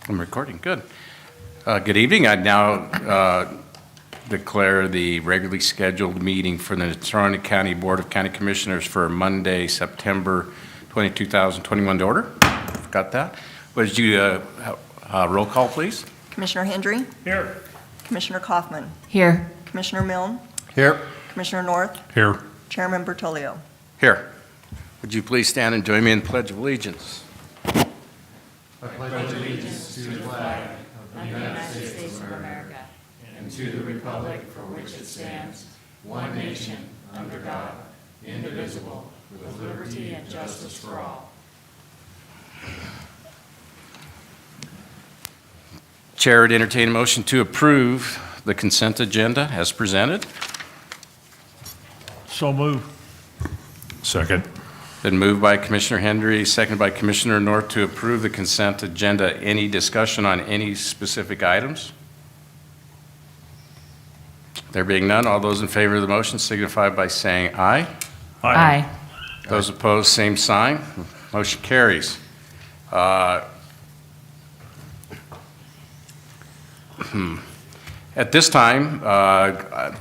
I'm recording, good. Good evening. I now declare the regularly scheduled meeting for the Natrona County Board of County Commissioners for Monday, September 20, 2021 to order. Got that? Would you roll call, please? Commissioner Hendry? Here. Commissioner Kaufman? Here. Commissioner Milne? Here. Commissioner North? Here. Chairman Bertolio? Here. Would you please stand and join me in the Pledge of Allegiance? I pledge allegiance to the flag of the United States of America and to the republic for which it stands, one nation, under God, indivisible, with liberty and justice for all. Chair would entertain a motion to approve the consent agenda as presented. So move. Second. Been moved by Commissioner Hendry, seconded by Commissioner North to approve the consent agenda. Any discussion on any specific items? There being none, all those in favor of the motion signify by saying aye. Aye. Those opposed, same sign. Motion carries. At this time,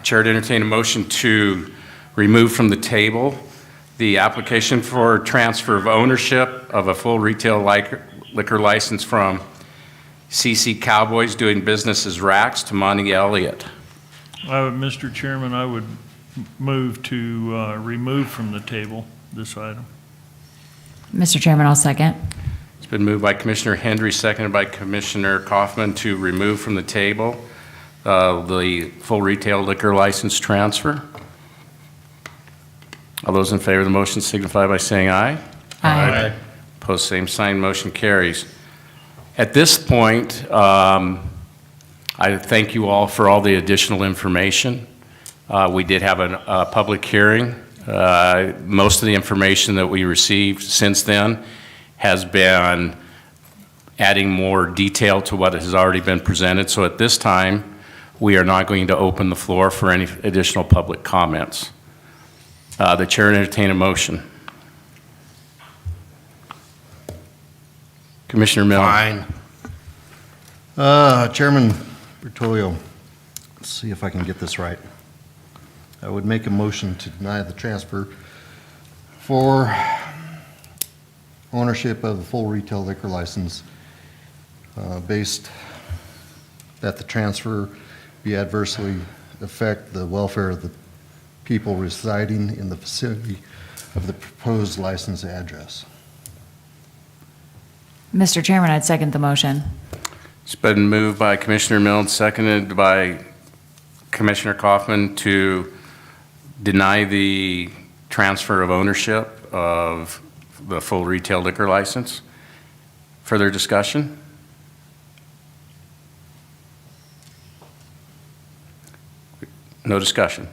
Chair to entertain a motion to remove from the table the application for transfer of ownership of a full retail liquor license from CC Cowboys doing business as Rax to Monty Elliott. Mr. Chairman, I would move to remove from the table this item. Mr. Chairman, I'll second. It's been moved by Commissioner Hendry, seconded by Commissioner Kaufman to remove from the table the full retail liquor license transfer. All those in favor of the motion signify by saying aye. Aye. Opposed, same sign. Motion carries. At this point, I thank you all for all the additional information. We did have a public hearing. Most of the information that we received since then has been adding more detail to what has already been presented. So at this time, we are not going to open the floor for any additional public comments. The chair will entertain a motion. Commissioner Milne. Fine. Chairman Bertolio, let's see if I can get this right. I would make a motion to deny the transfer for ownership of the full retail liquor license based that the transfer be adversely affect the welfare of the people residing in the vicinity of the proposed license address. Mr. Chairman, I'd second the motion. It's been moved by Commissioner Milne, seconded by Commissioner Kaufman to deny the transfer of ownership of the full retail liquor license. Further discussion? No discussion.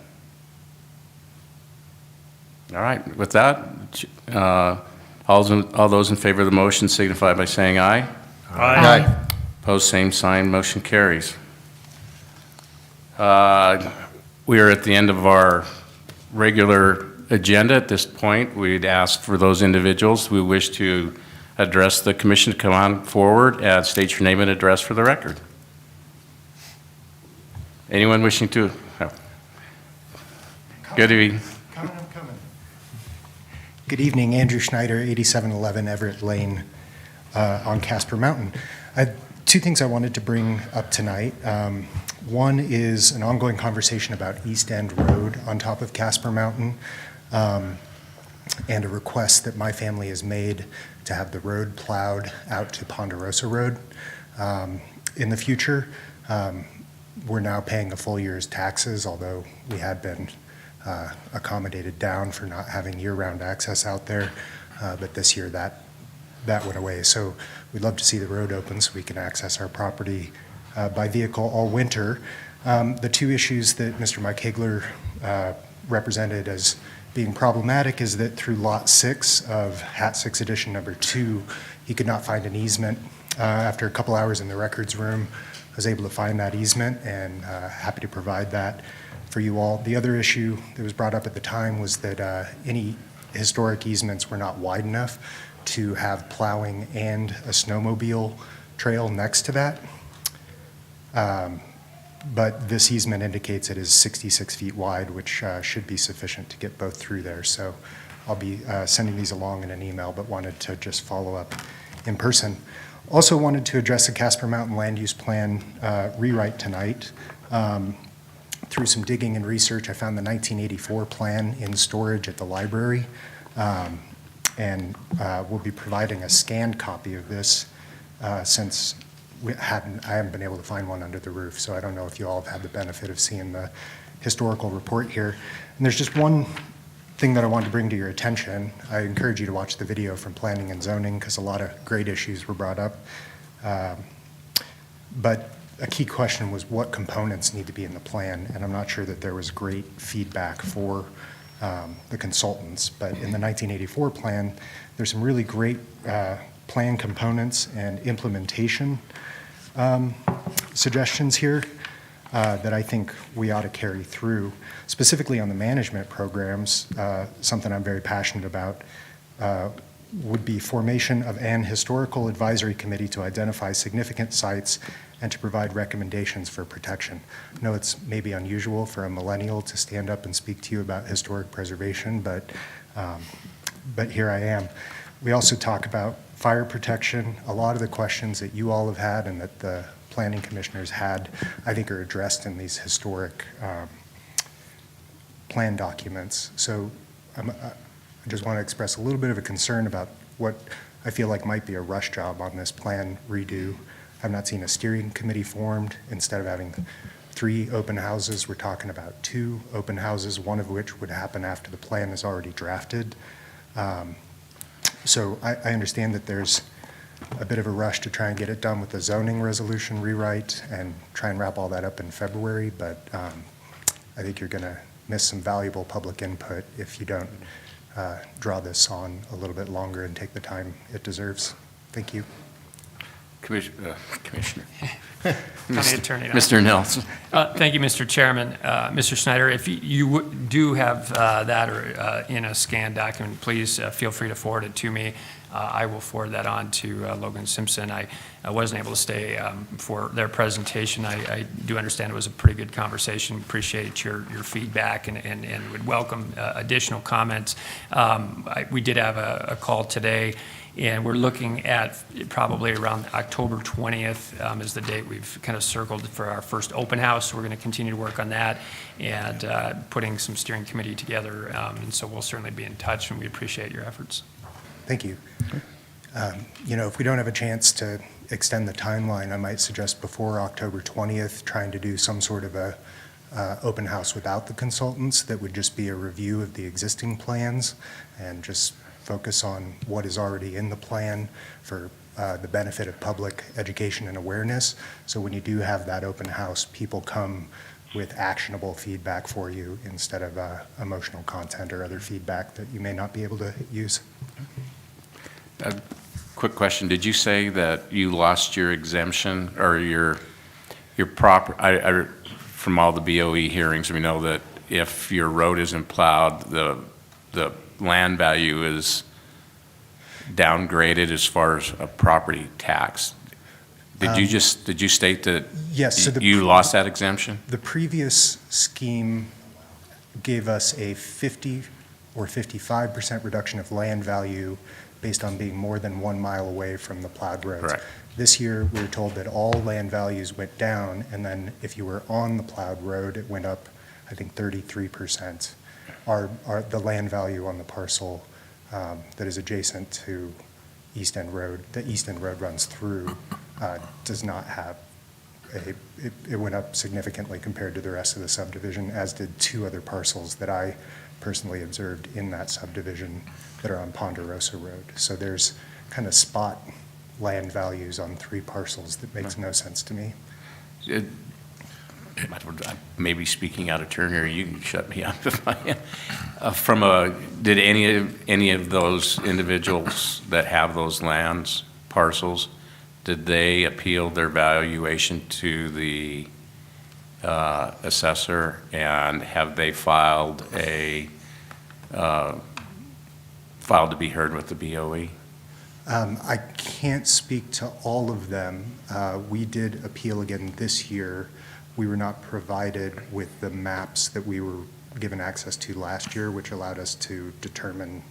All right, with that, all those in favor of the motion signify by saying aye. Aye. Opposed, same sign, motion carries. We are at the end of our regular agenda. At this point, we'd ask for those individuals who wish to address the commission to come on forward and state your name and address for the record. Anyone wishing to? No. Good evening. I'm coming. Good evening, Andrew Schneider, 8711 Everett Lane on Casper Mountain. Two things I wanted to bring up tonight. One is an ongoing conversation about East End Road on top of Casper Mountain, and a request that my family has made to have the road plowed out to Ponderosa Road. In the future, we're now paying a full year's taxes, although we had been accommodated down for not having year-round access out there, but this year that went away. So we'd love to see the road open so we can access our property by vehicle all winter. The two issues that Mr. Mike Hagler represented as being problematic is that through Lot 6 of Hat 6 Edition number 2, he could not find an easement. After a couple hours in the records room, I was able to find that easement and happy to provide that for you all. The other issue that was brought up at the time was that any historic easements were not wide enough to have plowing and a snowmobile trail next to that. But this easement indicates it is 66 feet wide, which should be sufficient to get both through there. So I'll be sending these along in an email, but wanted to just follow up in person. Also wanted to address the Casper Mountain Land Use Plan rewrite tonight. Through some digging and research, I found the 1984 plan in storage at the library, and we'll be providing a scanned copy of this since I haven't been able to find one under the roof, so I don't know if you all have had the benefit of seeing the historical report here. And there's just one thing that I wanted to bring to your attention. I encourage you to watch the video from Planning and Zoning because a lot of great issues were brought up. But a key question was what components need to be in the plan, and I'm not sure that there was great feedback for the consultants. But in the 1984 plan, there's some really great plan components and implementation suggestions here that I think we ought to carry through. Specifically on the management programs, something I'm very passionate about would be formation of an historical advisory committee to identify significant sites and to provide recommendations for protection. I know it's maybe unusual for a millennial to stand up and speak to you about historic preservation, but here I am. We also talk about fire protection. A lot of the questions that you all have had and that the planning commissioners had, I think are addressed in these historic plan documents. So I just want to express a little bit of a concern about what I feel like might be a rush job on this plan redo. I've not seen a steering committee formed. Instead of having 3 open houses, we're talking about 2 open houses, one of which would happen after the plan is already drafted. So I understand that there's a bit of a rush to try and get it done with the zoning resolution rewrite and try and wrap all that up in February, but I think you're going to miss some valuable public input if you don't draw this on a little bit longer and take the time it deserves. Thank you. Commissioner. County Attorney. Mr. Nelson. Thank you, Mr. Chairman. Mr. Schneider, if you do have that or in a scanned document, please feel free to forward it to me. I will forward that on to Logan Simpson. I wasn't able to stay for their presentation. I do understand it was a pretty good conversation. Appreciate your feedback and would welcome additional comments. We did have a call today, and we're looking at probably around October 20th is the date we've kind of circled for our first open house. We're going to continue to work on that and putting some steering committee together. And so we'll certainly be in touch, and we appreciate your efforts. Thank you. You know, if we don't have a chance to extend the timeline, I might suggest before October 20th, trying to do some sort of a open house without the consultants that would just be a review of the existing plans and just focus on what is already in the plan for the benefit of public education and awareness. So when you do have that open house, people come with actionable feedback for you instead of emotional content or other feedback that you may not be able to use. Quick question. Did you say that you lost your exemption or your proper, from all the BOE hearings, we know that if your road isn't plowed, the land value is downgraded as far as a property tax. Did you state that Yes, so you lost that exemption? The previous scheme gave us a 50 or 55% reduction of land value based on being more than 1 mile away from the plowed roads. Correct. This year, we were told that all land values went down, and then if you were on the plowed road, it went up, I think, 33%. The land value on the parcel that is adjacent to East End Road, the East End Road runs through, does not have it went up significantly compared to the rest of the subdivision, as did 2 other parcels that I personally observed in that subdivision that are on Ponderosa Road. So there's kind of spot land values on 3 parcels that makes no sense to me. I may be speaking out of turn here. You can shut me up if I am. Did any of those individuals that have those lands parcels, did they appeal their valuation to the assessor, and have they filed to be heard with the BOE? I can't speak to all of them. We did appeal again this year. We were not provided with the maps that we were given access to last year, which allowed us to determine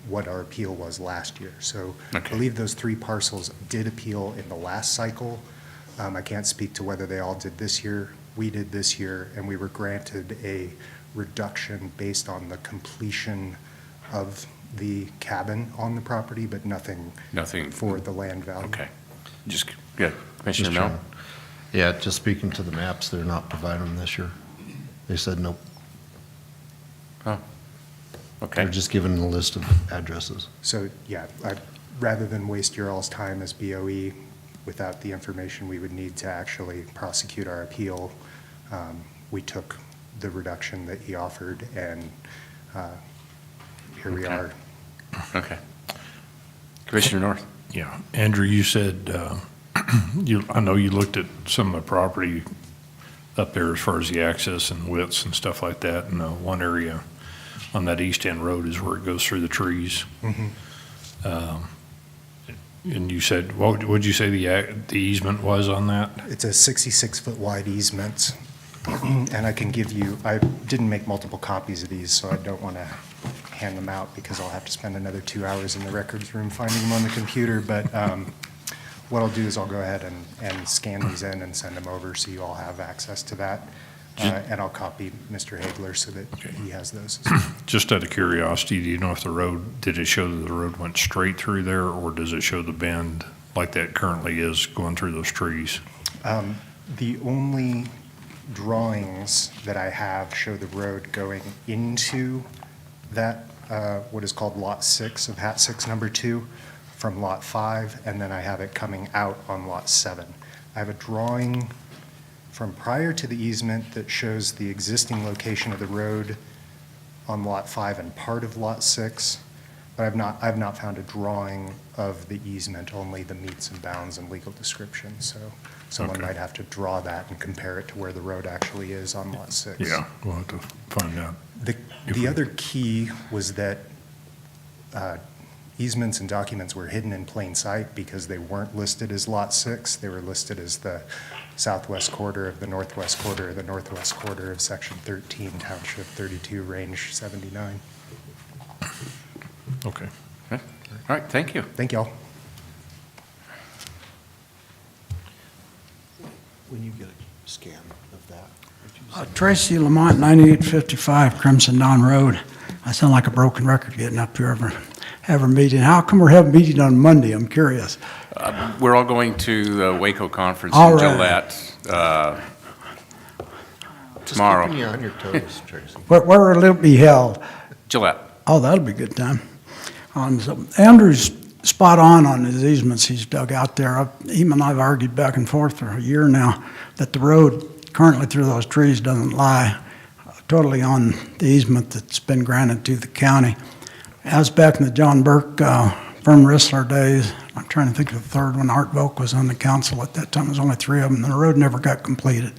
what our appeal was last year. So I Okay. believe those 3 parcels did appeal in the last cycle. I can't speak to whether they all did this year. We did this year, and we were granted a reduction based on the completion of the cabin on the property, but nothing Nothing. for the land value. Okay. Just, good. Commissioner Mr. Mel? Chairman. Yeah, just speaking to the maps, they're not providing them this year. They said nope. Okay. They're just giving a list of addresses. So, yeah, rather than waste your all's time as BOE without the information we would need to actually prosecute our appeal, we took the reduction that he offered, and here we Okay. are. Okay. Commissioner North? Yeah, Andrew, you said, I know you looked at some of the property up there as far as the access and widths and stuff like that, and one area on that east end road is where it goes through the trees. And you said, what would you say the easement was on that? It's a 66-foot wide easement, and I can give you, I didn't make multiple copies of these, so I don't want to hand them out because I'll have to spend another 2 hours in the records room finding them on the computer, but what I'll do is I'll go ahead and scan these in and send them over so you all have access to that. And I'll copy Mr. Hagler so that he has those as well. Just out of curiosity, do you know if the road, did it show that the road went straight through there, or does it show the bend like that currently is going through those trees? The only drawings that I have show the road going into that, what is called Lot 6 of Hat 6 number 2 from Lot 5, and then I have it coming out on Lot 7. I have a drawing from prior to the easement that shows the existing location of the road on Lot 5 and part of Lot 6, but I've not found a drawing of the easement, only the meets and bounds and legal description. So someone Okay. might have to draw that and compare it to where the road actually is on Lot 6. Yeah, we'll have to find out. The other key was that easements and documents were hidden in plain sight because they weren't listed as Lot 6. They were listed as the southwest quarter of the northwest quarter of Section 13, Township 32, Range 79. Okay. All right, thank you. Thank y'all. When you get a scan of that. Tracy Lamont, 9855 Crimson Dawn Road. I sound like a broken record getting up here every meeting. How come we're having a meeting on Monday? I'm curious. We're all going to the Waco conference All in right. Gillette tomorrow. Just keeping you on your toes, Tracy. Where will it be held? Gillette. Oh, that'll be a good time. So Andrew's spot on his easements he's dug out there. Him and I've argued back and forth for a year now that the road currently through those trees doesn't lie totally on the easement that's been granted to the county. As back in the John Burke, Vern Rissler days, I'm trying to think of the third one, Art Volk was on the council at that time. There was only 3 of them, and the road never got completed.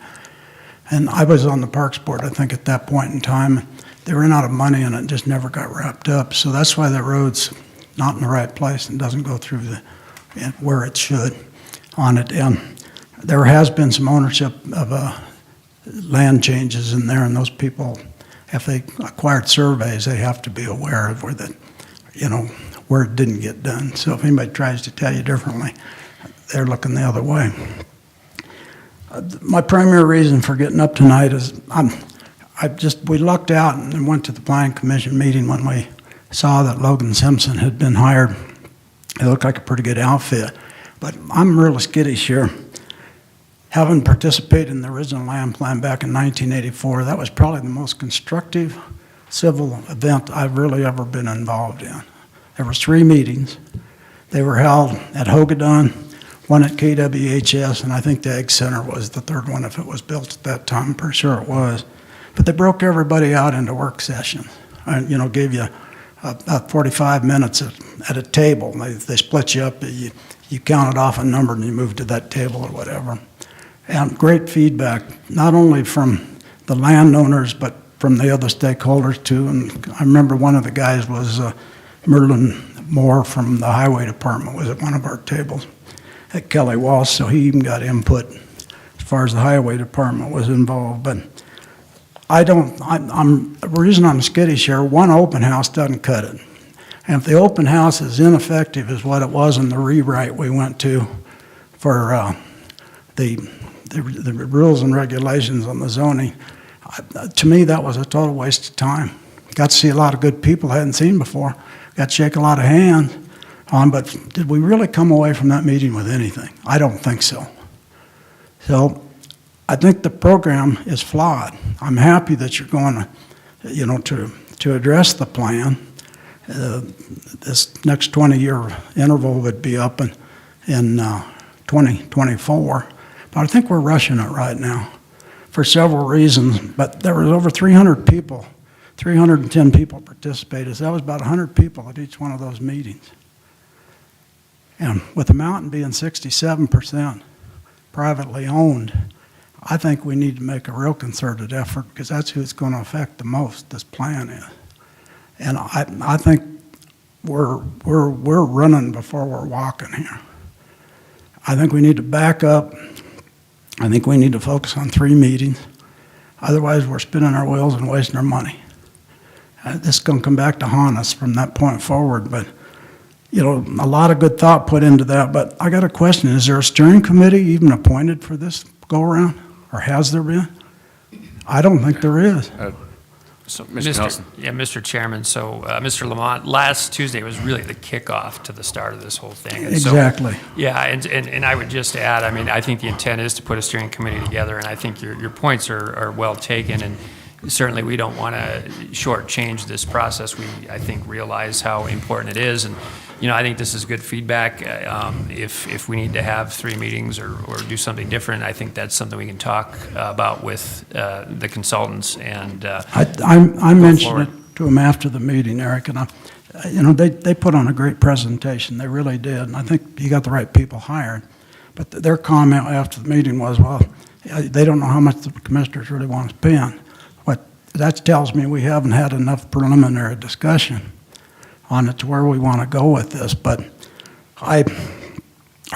And I was on the Parks Board, I think, at that point in time. They ran out of money, and it just never got wrapped up. So that's why the road's not in the right place and doesn't go through where it should on it. And there has been some ownership of land changes in there, and those people, if they acquired surveys, they have to be aware of where it didn't get done. So if anybody tries to tell you differently, they're looking the other way. My primary reason for getting up tonight is we lucked out and went to the Planning Commission meeting when we saw that Logan Simpson had been hired. It looked like a pretty good outfit, but I'm really skittish here. Having participated in the original land plan back in 1984, that was probably the most constructive civil event I've really ever been involved in. There were 3 meetings. They were held at Hogadon, one at KWHS, and I think the Egg Center was the third one if it was built at that time. I'm pretty sure it was. But they broke everybody out into work sessions and, gave you about 45 minutes at a table. They split you up. You counted off a number and you moved to that table or whatever. And great feedback, not only from the landowners, but from the other stakeholders too. And I remember one of the guys was Merlin Moore from the Highway Department was at one of our tables at Kelly Walsh, so he even got input as far as the Highway Department was involved. But the reason I'm skittish here, one open house doesn't cut it. And if the open house is ineffective as what it was in the rewrite we went to for the rules and regulations on the zoning, to me, that was a total waste of time. Got to see a lot of good people I hadn't seen before. Got to shake a lot of hands on, but did we really come away from that meeting with anything? I don't think so. So I think the program is flawed. I'm happy that you're going to address the plan. This next 20-year interval would be up in 2024. But I think we're rushing it right now for several reasons. But there was over 300 people, 310 people participated. So that was about 100 people at each one of those meetings. And with the mountain being 67% privately owned, I think we need to make a real concerted effort because that's who it's going to affect the most, this plan is. And I think we're running before we're walking here. I think we need to back up. I think we need to focus on 3 meetings. Otherwise, we're spinning our wheels and wasting our money. This is going to come back to haunt us from that point forward. But, a lot of good thought put into that. But I got a question. Is there a steering committee even appointed for this go-around? Or has there been? I don't think there is. So, Mr. Nelson. Yeah, Mr. Chairman, so, Mr. Lamont, last Tuesday was really the kickoff to the start of this whole thing. And so- Exactly. Yeah, and I would just add, I think the intent is to put a steering committee together, and I think your points are well taken, and certainly we don't want to shortchange this process. We, I think, realize how important it is, and, I think this is good feedback. If we need to have 3 meetings or do something different, I think that's something we can talk about with the consultants and I mentioned forward. it to them after the meeting, Eric, and they put on a great presentation. They really did, and I think you got the right people hired. But their comment after the meeting was, well, they don't know how much the commissioners really want to spend. What that tells me, we haven't had enough preliminary discussion on it to where we want to go with this. But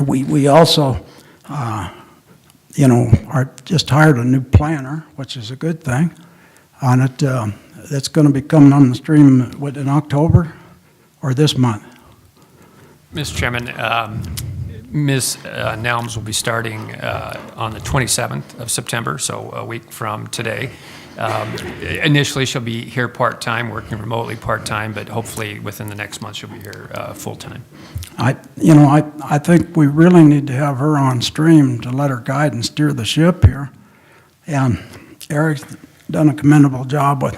we also, are just hired a new planner, which is a good thing. On it, that's going to be coming on the stream in October or this month. Mr. Chairman, Ms. Nelms will be starting on the 27th of September, so a week from today. Initially, she'll be here part-time, working remotely part-time, but hopefully within the next month, she'll be here full-time. I think we really need to have her on stream to let her guide and steer the ship here. And Eric's done a commendable job with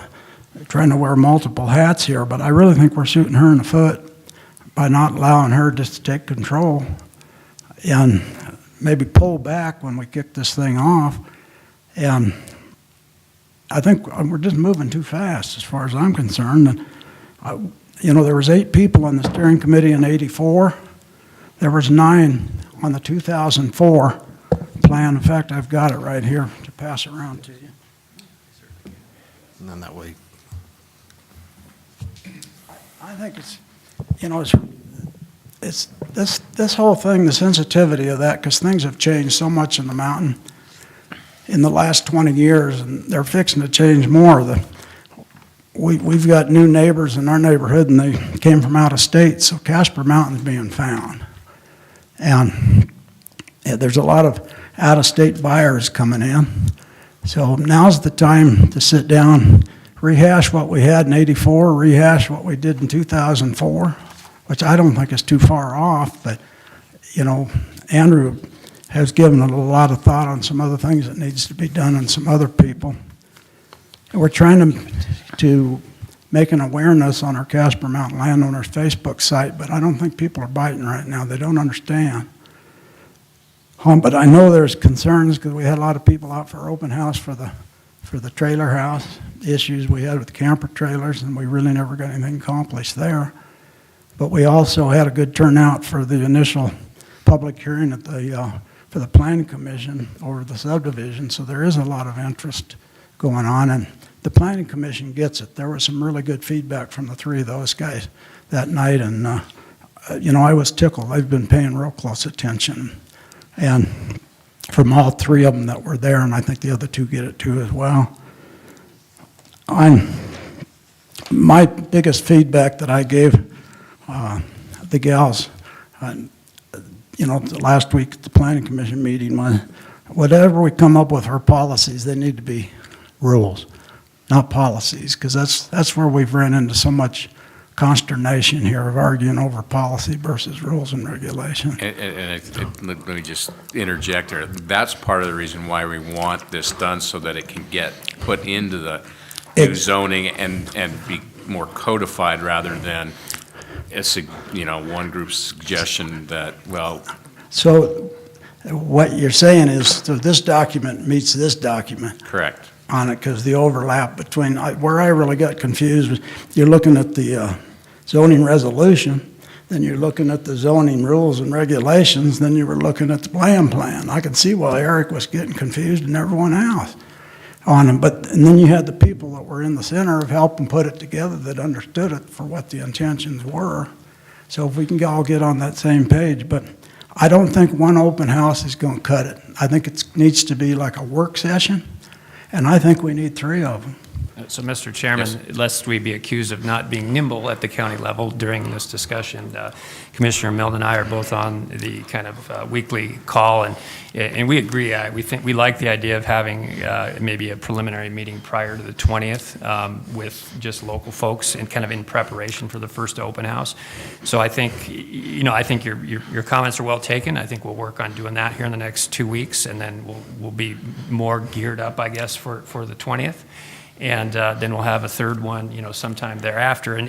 trying to wear multiple hats here, but I really think we're shooting her in the foot by not allowing her just to take control and maybe pull back when we kick this thing off. And I think we're just moving too fast as far as I'm concerned. And there was 8 people on the steering committee in '84. There was 9 on the 2004 plan. In fact, I've got it right here to pass around to you. And then that way, I think it's this whole thing, the sensitivity of that, because things have changed so much in the mountain in the last 20 years, and they're fixing to change more. We've got new neighbors in our neighborhood, and they came from out of state, so Casper Mountain's being found. And there's a lot of out-of-state buyers coming in. So now's the time to sit down, rehash what we had in '84, rehash what we did in 2004, which I don't think is too far off, but, Andrew has given it a lot of thought on some other things that needs to be done and some other people. And we're trying to make an awareness on our Casper Mountain Landowners Facebook site, but I don't think people are biting right now. They don't understand. But I know there's concerns because we had a lot of people out for open house for the trailer house issues we had with camper trailers, and we really never got anything accomplished there. But we also had a good turnout for the initial public hearing at for the Planning Commission over the subdivision, so there is a lot of interest going on, and the Planning Commission gets it. There was some really good feedback from the 3 of those guys that night, and I was tickled. They've been paying real close attention. And from all three of them that were there, and I think the other two get it too as well. My biggest feedback that I gave the gals, last week at the Planning Commission meeting was, whatever we come up with for policies, they need to be rules, not policies, because that's where we've ran into so much consternation here of arguing over policy versus rules and regulations. Let me just interject there. That's part of the reason why we want this done, so that it can get put into the new zoning and be more codified, rather than one group's suggestion that, well. So what you're saying is, so this document meets this document Correct. on it, because the overlap between, where I really got confused was, you're looking at the zoning resolution, then you're looking at the zoning rules and regulations, then you were looking at the plan. I could see why Eric was getting confused and everyone else on them. And then you had the people that were in the center of helping put it together that understood it for what the intentions were. So if we can all get on that same page, but I don't think one open house is going to cut it. I think it needs to be like a work session, and I think we need 3 of them. So, Mr. Chairman, lest we be accused of not being nimble at the county level during this discussion, Commissioner Milne and I are both on the kind of weekly call, and we agree. We like the idea of having maybe a preliminary meeting prior to the 20th with just local folks, and kind of in preparation for the first open house. So I think, I think your comments are well taken. I think we'll work on doing that here in the next 2 weeks, and then we'll be more geared up, I guess, for the 20th. And then we'll have a third one, sometime thereafter. And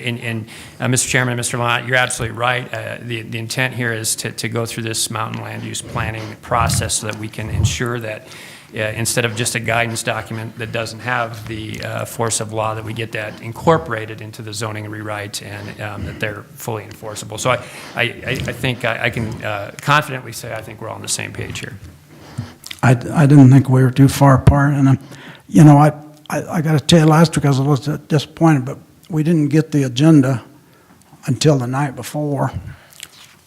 Mr. Chairman, Mr. Lamont, you're absolutely right. The intent here is to go through this mountain land use planning process so that we can ensure that instead of just a guidance document that doesn't have the force of law, that we get that incorporated into the zoning rewrite, and that they're fully enforceable. So I think I can confidently say I think we're all on the same page here. I didn't think we were too far apart, and I got to tell you, last week I was a little disappointed, but we didn't get the agenda until the night before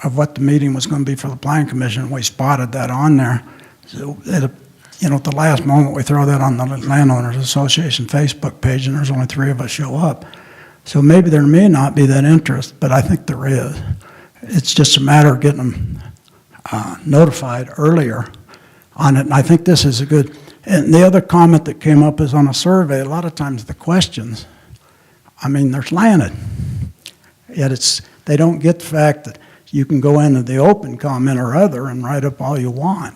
of what the meeting was going to be for the Planning Commission. We spotted that on there. So at the last moment, we throw that on the Landowners Association Facebook page, and there's only 3 of us show up. So maybe there may not be that interest, but I think there is. It's just a matter of getting them notified earlier on it, and I think this is a good. And the other comment that came up is on a survey, a lot of times the questions, they're slanted. Yet they don't get the fact that you can go into the open comment or other and write up all you want.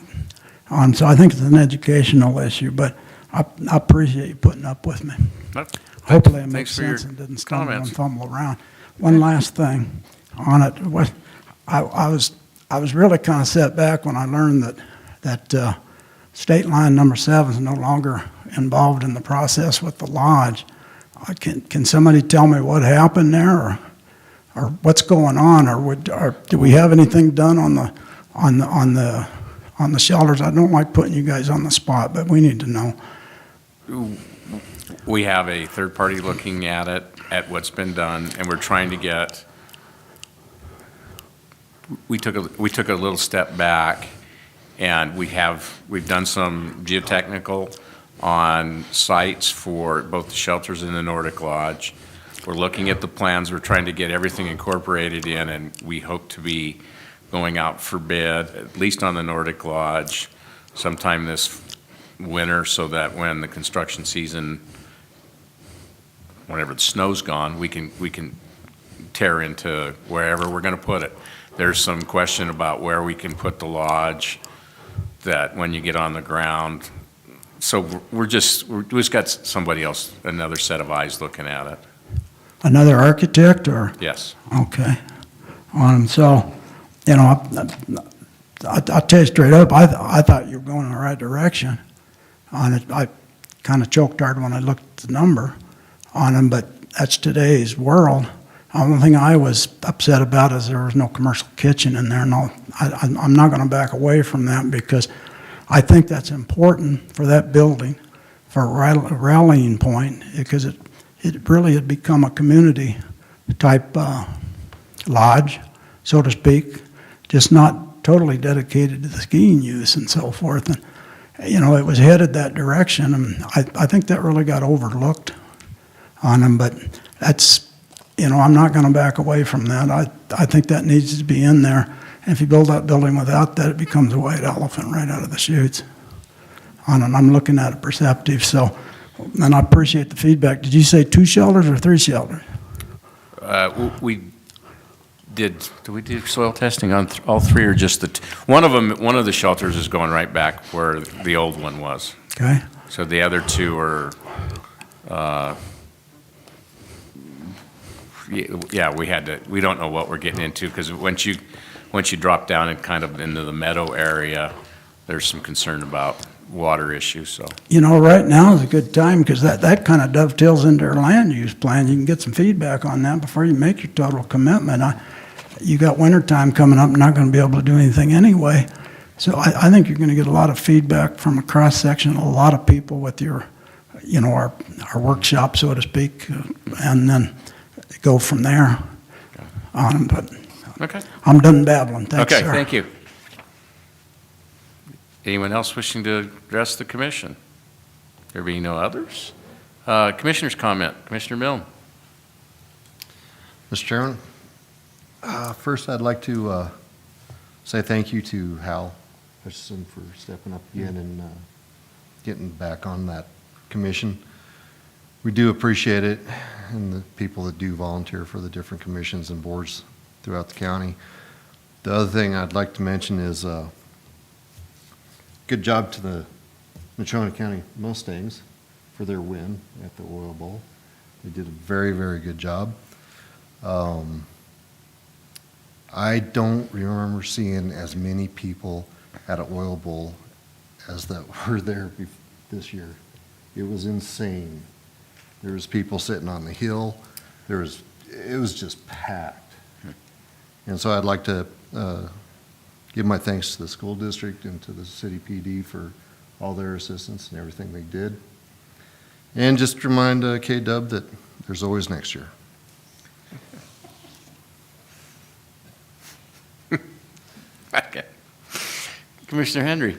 So I think it's an educational issue, but I appreciate you putting up with me. Hopefully it makes sense and didn't stumble and fumble around. One last thing on it. I was really kind of set back when I learned that State line number 7 is no longer involved in the process with the lodge. Can somebody tell me what happened there, or what's going on, or do we have anything done on the shelters? I don't like putting you guys on the spot, but we need to know. We have a third party looking at it, at what's been done, and we're trying to get. We took a little step back. And we've done some geotechnical on sites for both the shelters and the Nordic Lodge. We're looking at the plans. We're trying to get everything incorporated in, and we hope to be going out for bid, at least on the Nordic Lodge, sometime this winter, so that when the construction season, whenever the snow's gone, we can tear into wherever we're going to put it. There's some question about where we can put the lodge, that when you get on the ground. So we just got somebody else, another set of eyes looking at it. Another architect, or? Yes. Okay. So, I'll tell you straight up, I thought you were going in the right direction on it. I kind of choked hard when I looked at the number on them, but that's today's world. The only thing I was upset about is there was no commercial kitchen in there. No, I'm not going to back away from that, because I think that's important for that building, for a rallying point, because it really had become a community type lodge, so to speak, just not totally dedicated to the skiing use and so forth. And, it was headed that direction, and I think that really got overlooked on them, but that's, I'm not going to back away from that. I think that needs to be in there. And if you build that building without that, it becomes a white elephant right out of the chutes. And I'm looking at it perceptive, so, and I appreciate the feedback. Did you say 2 shelters or 3 shelters? Did we do soil testing on all 3 or just one of the shelters is going right back where the old one was. Okay. So the other 2 are, we don't know what we're getting into, because once you drop down and kind of into the meadow area, there's some concern about water issues, so. Right now is a good time, because that kind of dovetails into our land use plan. You can get some feedback on that before you make your total commitment. You got winter time coming up, not going to be able to do anything anyway. So I think you're going to get a lot of feedback from a cross section, a lot of people with your, our workshop, so to speak, and then go from there on them. But Okay. I'm done babbling. Thanks, Okay, sir. thank you. Anyone else wishing to address the commission? There being no others? Commissioner's comment. Commissioner Milne. Mr. Chairman, first I'd like to say thank you to Hal Hutchison for stepping up again and getting back on that commission. We do appreciate it, and the people that do volunteer for the different commissions and boards throughout the county. The other thing I'd like to mention is good job to the Natrona County Mustangs for their win at the Oil Bowl. They did a very, very good job. I don't remember seeing as many people at an Oil Bowl as that were there this year. It was insane. There was people sitting on the hill. It was just packed. And so I'd like to give my thanks to the school district and to the city PD for all their assistance and everything they did. And just remind K-Dub that there's always next year. Okay. Commissioner Henry.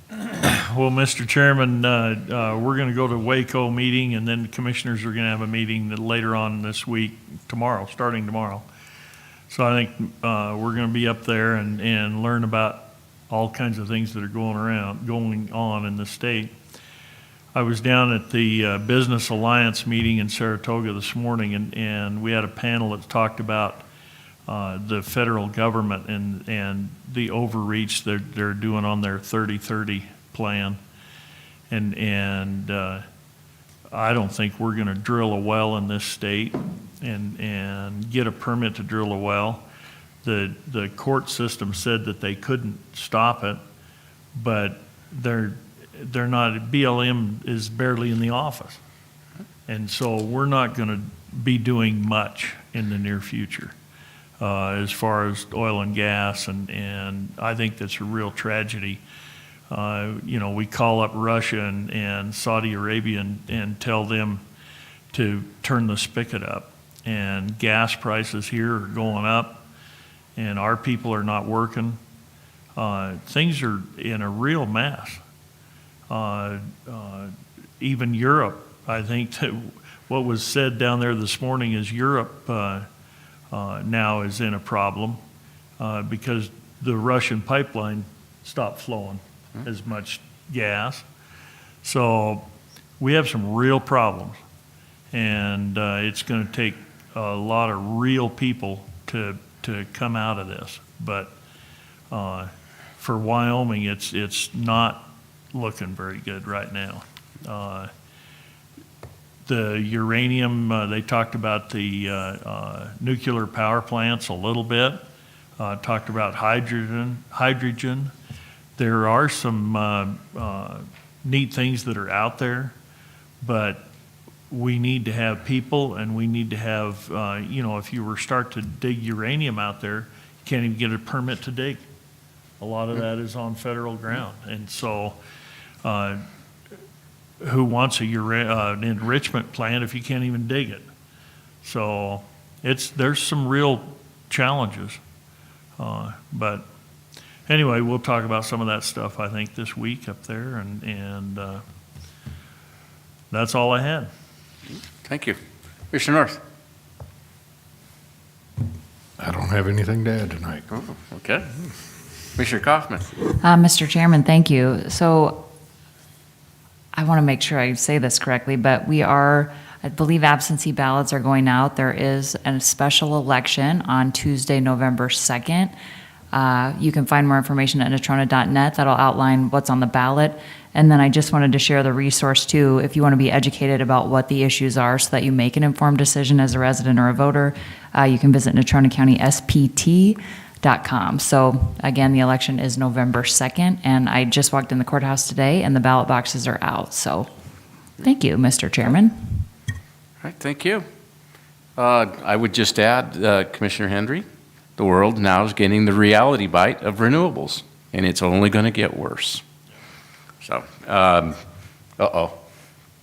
Well, Mr. Chairman, we're going to go to Waco meeting, and then the commissioners are going to have a meeting later on this week, starting tomorrow. So I think we're going to be up there and learn about all kinds of things that are going on in the state. I was down at the Business Alliance meeting in Saratoga this morning, and we had a panel that talked about the federal government and the overreach they're doing on their 30-30 plan. And I don't think we're going to drill a well in this state and get a permit to drill a well. The court system said that they couldn't stop it, but they're not. BLM is barely in the office, and so we're not going to be doing much in the near future as far as oil and gas, and I think that's a real tragedy. We call up Russia and Saudi Arabia and tell them to turn the spigot up, and gas prices here are going up, and our people are not working. Things are in a real mess. Even Europe, I think that what was said down there this morning is Europe now is in a problem because the Russian pipeline stopped flowing as much gas. So we have some real problems, and it's going to take a lot of real people to come out of this. But for Wyoming, it's not looking very good right now. The uranium, they talked about the nuclear power plants a little bit, talked about hydrogen. There are some neat things that are out there, but we need to have people, and we need to have, if you start to dig uranium out there, you can't even get a permit to dig. A lot of that is on federal ground. And so who wants an enrichment plant if you can't even dig it? So there's some real challenges. But anyway, we'll talk about some of that stuff, I think, this week up there, and that's all I had. Thank you. Commissioner North? I don't have anything to add tonight. Oh, okay. Commissioner Kaufman? Mr. Chairman, thank you. So I want to make sure I say this correctly, but I believe absentee ballots are going out. There is a special election on Tuesday, November 2nd. You can find more information at natrona.net. That'll outline what's on the ballot. And then I just wanted to share the resource too, if you want to be educated about what the issues are so that you make an informed decision as a resident or a voter, you can visit natronacounty.spt.com. So again, the election is November 2nd, and I just walked in the courthouse today and the ballot boxes are out. So thank you, Mr. Chairman. All right, thank you. I would just add, Commissioner Hendry, the world now is getting the reality bite of renewables, and it's only going to get worse. So,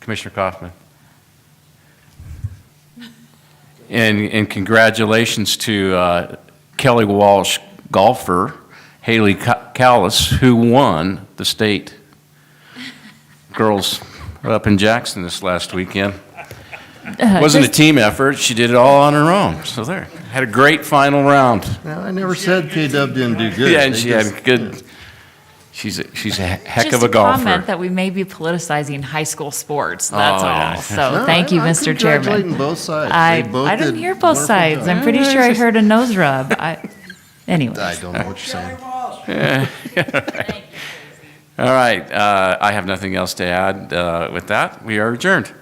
Commissioner Kaufman. And congratulations to Kelly Walsh golfer Haley Callis, who won the state girls up in Jackson this last weekend. It wasn't a team effort. She did it all on her own. So there. Had a great final round. Now, I never said KW didn't do good. Yeah, and They she just- had good. She's a heck Just of a golfer. comment that we may be politicizing high school sports. That's Oh, all. yeah. So No, thank you, I'm Mr. Chairman. congratulating both sides. I They both didn't did hear both wonderful sides. jobs. I'm pretty sure I heard a nose rub. Anyways. I don't know what you're saying. All right. I have nothing else to add. With that, we are adjourned.